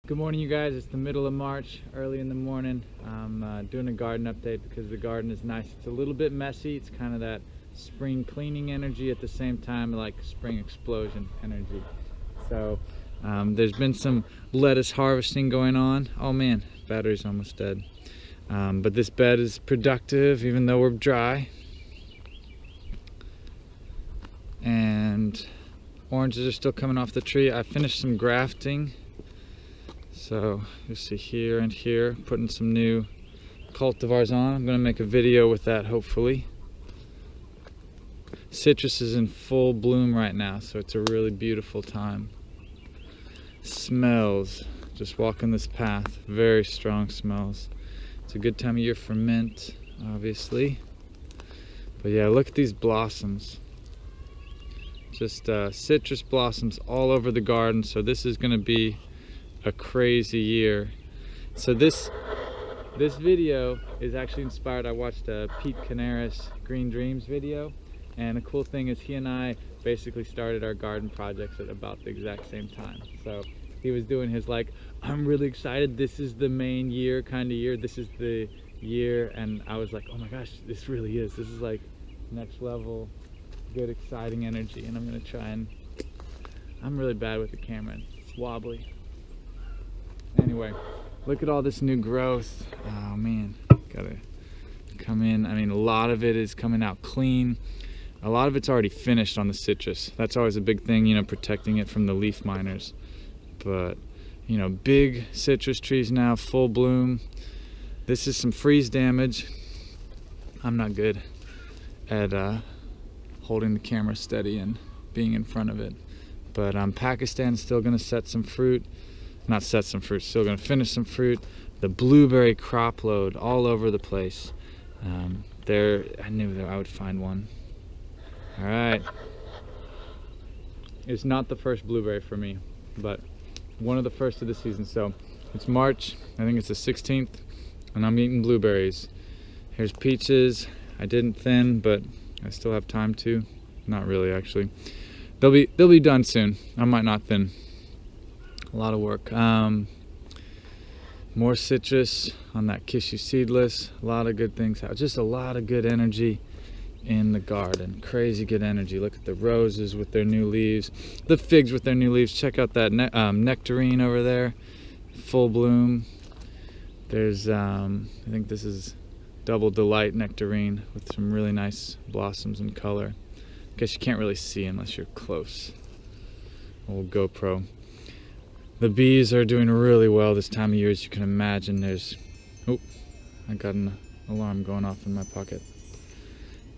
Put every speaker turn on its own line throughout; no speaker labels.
Good morning, you guys. It's the middle of March, early in the morning. I'm doing a garden update because the garden is nice. It's a little bit messy. It's kind of that spring cleaning energy at the same time, like spring explosion energy. So there's been some lettuce harvesting going on. Oh man, battery's almost dead. But this bed is productive even though we're dry. And oranges are still coming off the tree. I finished some grafting. So you see here and here, putting some new cultivars on. I'm gonna make a video with that hopefully. Citrus is in full bloom right now, so it's a really beautiful time. Smells, just walking this path, very strong smells. It's a good time of year for mint, obviously. But yeah, look at these blossoms. Just citrus blossoms all over the garden, so this is gonna be a crazy year. So this video is actually inspired. I watched a Pete Canaris Green Dreams video, and the cool thing is he and I basically started our garden projects at about the exact same time. So he was doing his like, I'm really excited, this is the main year kind of year, this is the year, and I was like, oh my gosh, this really is, this is like next level good exciting energy. And I'm gonna try and, I'm really bad with the camera, it's wobbly. Anyway, look at all this new growth. Oh man, gotta come in. I mean, a lot of it is coming out clean. A lot of it's already finished on the citrus. That's always a big thing, you know, protecting it from the leaf miners. But, you know, big citrus trees now, full bloom. This is some freeze damage. I'm not good at holding the camera steady and being in front of it. But Pakistan's still gonna set some fruit. Not set some fruit, still gonna finish some fruit. The blueberry crop load all over the place. I knew that I would find one. All right. It's not the first blueberry for me, but one of the first of the season. So it's March, I think it's the 16th, and I'm eating blueberries. Here's peaches. I didn't thin, but I still have time to. Not really, actually. They'll be done soon. I might not thin. A lot of work. More citrus on that Kishu seedless. A lot of good things. Just a lot of good energy in the garden. Crazy good energy. Look at the roses with their new leaves. The figs with their new leaves. Check out that nectarine over there. Full bloom. There's, I think this is Double Delight nectarine with some really nice blossoms and color. I guess you can't really see unless you're close. Old GoPro. The bees are doing really well this time of year, as you can imagine. There's, oh, I got an alarm going off in my pocket.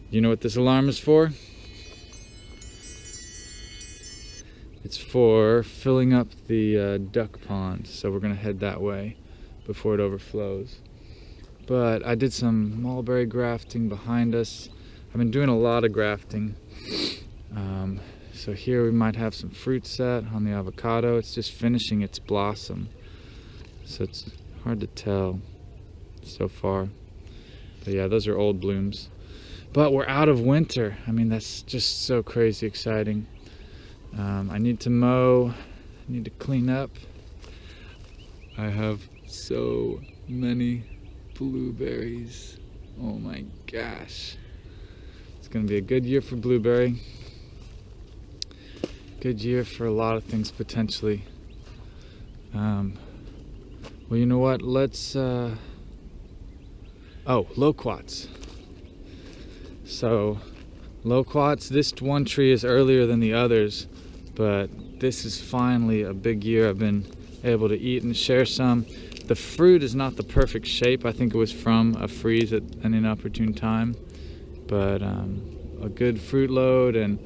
You know what this alarm is for? It's for filling up the duck pond, so we're gonna head that way before it overflows. But I did some mulberry grafting behind us. I've been doing a lot of grafting. So here we might have some fruit set on the avocado. It's just finishing its blossom, so it's hard to tell so far. But yeah, those are old blooms. But we're out of winter. I mean, that's just so crazy exciting. I need to mow, I need to clean up. I have so many blueberries. Oh my gosh. It's gonna be a good year for blueberry. Good year for a lot of things potentially. Well, you know what? Let's. Oh, loquats. So, loquats. This one tree is earlier than the others, but this is finally a big year. I've been able to eat and share some. The fruit is not the perfect shape. I think it was from a freeze at an inopportune time, but a good fruit load, and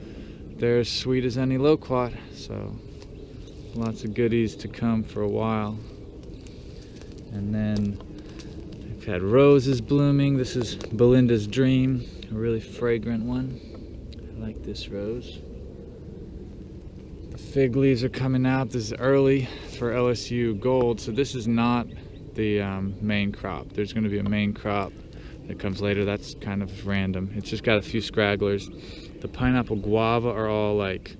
they're as sweet as any loquat, so lots of goodies to come for a while. And then I've had roses blooming. This is Belinda's Dream, a really fragrant one. I like this rose. The fig leaves are coming out. This is early for LSU Gold, so this is not the main crop. There's going to be a main crop that comes later. That's kind of random. It's just got a few scragglers. The pineapple guava are all like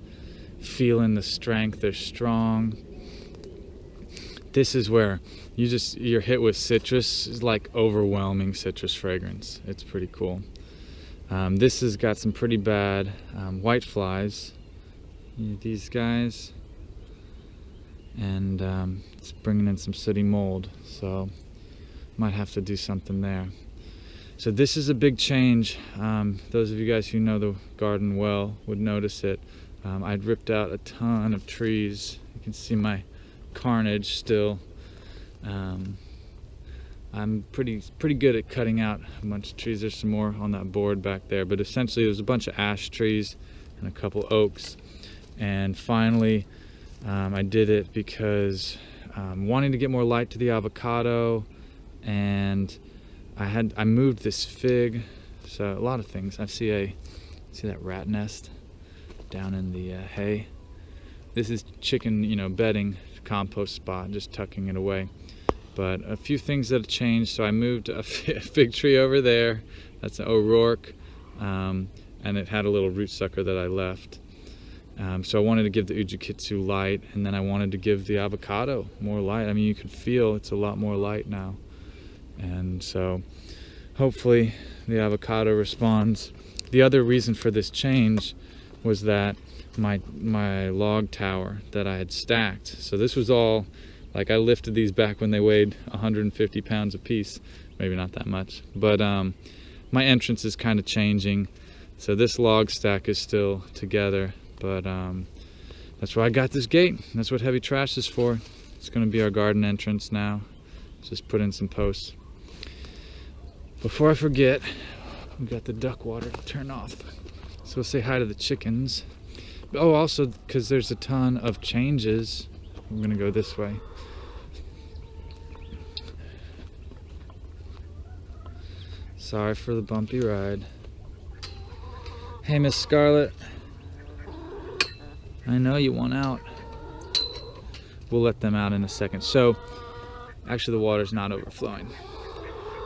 feeling the strength. They're strong. this is where you're hit with citrus. It's like overwhelming citrus fragrance. It's pretty cool. This has got some pretty bad white flies, these guys, and it's bringing in some sooty mold, so might have to do something there. So this is a big change. Those of you guys who know the garden well would notice it. I'd ripped out a ton of trees. You can see my carnage still. I'm pretty good at cutting out a bunch of trees. There's some more on that board back there, but essentially there's a bunch of ash trees and a couple oaks. And finally I did it because wanting to get more light to the avocado, and I moved this fig, so a lot of things. I see that rat nest down in the hay. This is chicken, bedding compost spot, just tucking it away. But a few things that have changed. So I moved a fig tree over there. That's an O'Rourke, and it had a little root sucker that I left. So I wanted to give the Ujikitsu light, and then I wanted to give the avocado more light. I mean, you can feel it's a lot more light now. And so hopefully the avocado responds. The other reason for this change was that my log tower that I had stacked. So this was all, like, I lifted these back when they weighed 150 pounds a piece. Maybe not that much. But my entrance is kind of changing. So this log stack is still together. But that's why I got this gate. That's what heavy trash is for. It's going to be our garden entrance now. Just put in some posts. Before I forget, we got the duck water to turn off. So we'll say hi to the chickens. Oh, also, because there's a ton of changes, I'm going to go this way. Sorry for the bumpy ride. Hey, Miss Scarlett. I know you want out. We'll let them out in a second. So, actually the water's not overflowing.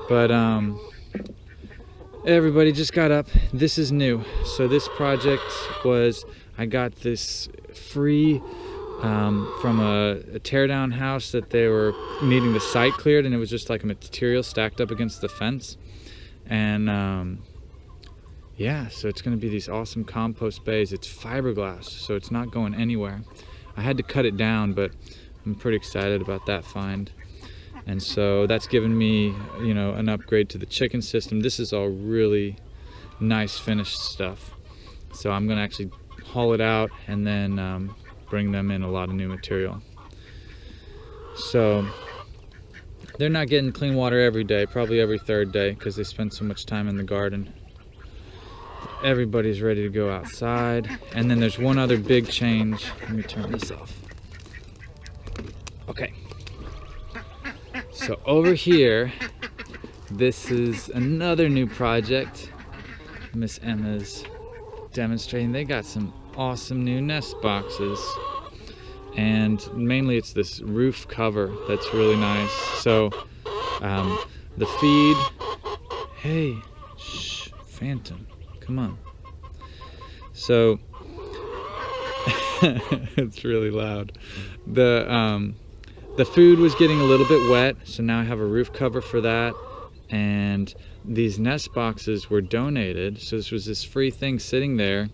But everybody just got up. This is new. So this project was, I got this free from a teardown house that they were needing the site cleared, and it was just like a material stacked up against the fence. And yeah, so it's going to be these awesome compost bays. It's fiberglass, so it's not going anywhere. I had to cut it down, but I'm pretty excited about that find. And so that's given me, an upgrade to the chicken system. This is all really nice finished stuff. So I'm going to actually haul it out and then bring them in a lot of new material. So they're not getting clean water every day, probably every third day, because they spend so much time in the garden. Everybody's ready to go outside. And then there's one other big change. Let me turn this off. Okay. So over here, this is another new project Miss Emma's demonstrating. They got some awesome new nest boxes. And mainly it's this roof cover that's really nice. So the feed, hey, shh, Phantom. Come on. So it's really loud. The food was getting a little bit wet, so now I have a roof cover for that. And these nest boxes were donated, so this was this free thing sitting there,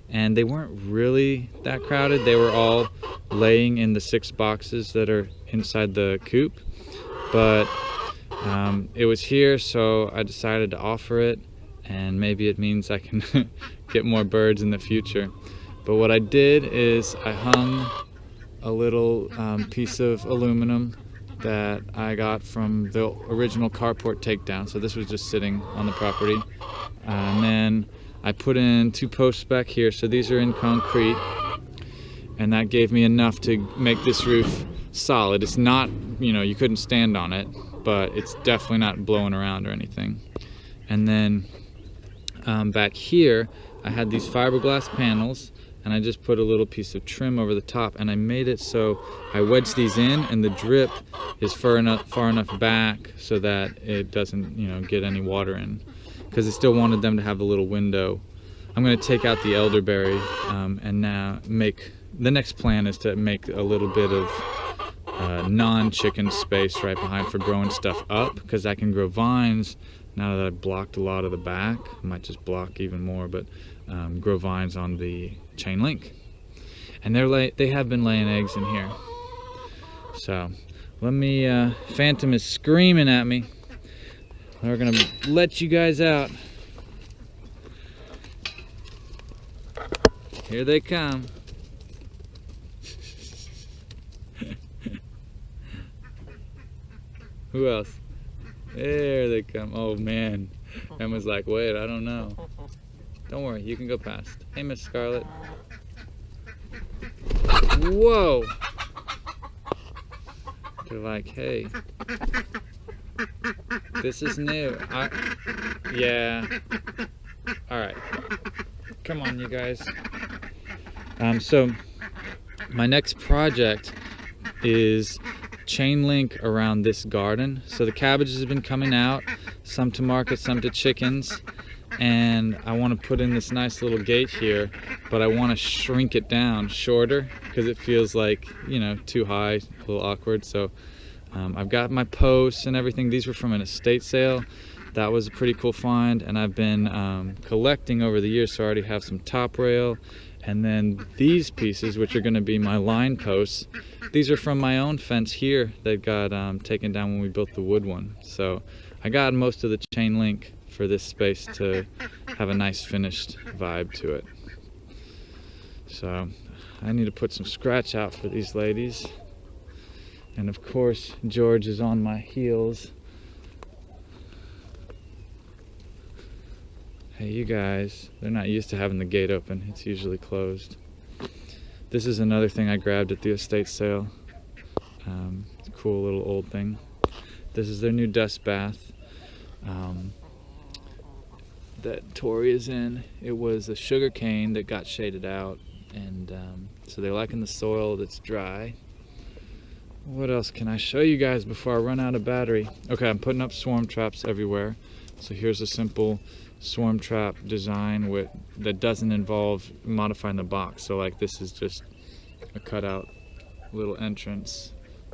and they weren't really that crowded. They were all laying in the 6 boxes that are inside the coop, but it was here, so I decided to offer it. And maybe it means I can get more birds in the future. But what I did is I hung a little piece of aluminum that I got from the original carport takedown. So this was just sitting on the property. And then I put in 2 posts back here. So these are in concrete. And that gave me enough to make this roof solid. It's not, you couldn't stand on it, but it's definitely not blowing around or anything. And then back here I had these fiberglass panels, and I just put a little piece of trim over the top, and I made it so I wedged these in, and the drip is far enough back so that it doesn't get any water in, because I still wanted them to have a little window. I'm going to take out the elderberry and now the next plan is to make a little bit of non-chicken space right behind for growing stuff up, because I can grow vines now that I've blocked a lot of the back. I might just block even more, but grow vines on the chain link. And they have been laying eggs in here. So let me, Phantom is screaming at me. We're gonna let you guys out. Here they come. Who else? There they come. Oh man. Emma's like, wait, I don't know. Don't worry, you can go past. Hey, Miss Scarlett. Whoa! They're like, hey, this is new. Yeah. Alright. Come on, you guys. So, my next project is chain link around this garden. So the cabbages have been coming out, some to market, some to chickens. And I want to put in this nice little gate here, but I want to shrink it down shorter because it feels like, you know, too high, a little awkward. So I've got my posts and everything. These were from an estate sale. That was a pretty cool find, and I've been collecting over the years, so I already have some top rail. And then these pieces, which are going to be my line posts, these are from my own fence here that got taken down when we built the wood one. So I got most of the chain link for this space to have a nice finished vibe to it. So I need to put some scratch out for these ladies. And of course, George is on my heels. Hey, you guys, they're not used to having the gate open. It's usually closed. This is another thing I grabbed at the estate sale. It's a cool little old thing. This is their new dust bath that Tori is in. It was a sugar cane that got shaded out, and so they're liking the soil that's dry. What else can I show you guys before I run out of battery? Okay, I'm putting up swarm traps everywhere. So here's a simple swarm trap design that doesn't involve modifying the box. So like this is just a cutout little entrance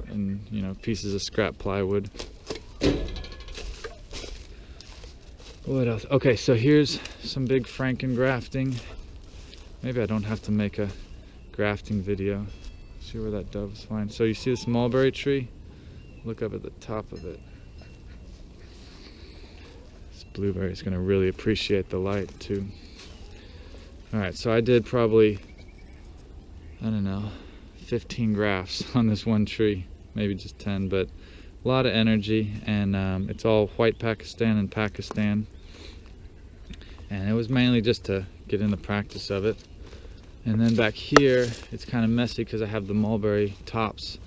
and, you know, pieces of scrap plywood. What else? Okay, so here's some big Franken grafting. Maybe I don't have to make a grafting video. See where that dove's flying. So you see this mulberry tree? Look up at the top of it. This blueberry is going to really appreciate the light too. Alright, so I did probably, I don't know, 15 grafts on this one tree. Maybe just 10, but a lot of energy, and it's all white Pakistan and Pakistan. And it was mainly just to get in the practice of it. And then back here, it's kind of messy because I have the mulberry tops,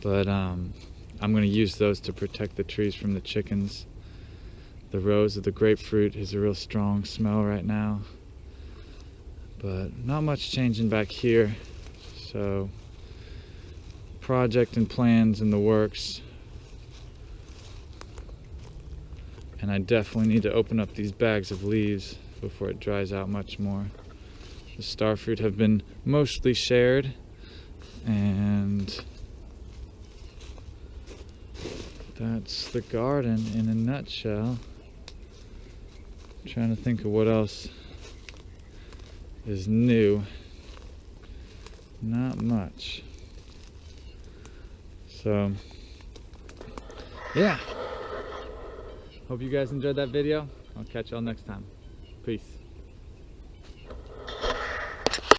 but I'm going to use those to protect the trees from the chickens. The rose of the grapefruit is a real strong smell right now, but not much changing back here. So project and plans in the works, and I definitely need to open up these bags of leaves before it dries out much more. The starfruit have been mostly shared, and that's the garden in a nutshell. I'm trying to think of what else is new. Not much. So, yeah. Hope you guys enjoyed that video. I'll catch y'all next time. Peace.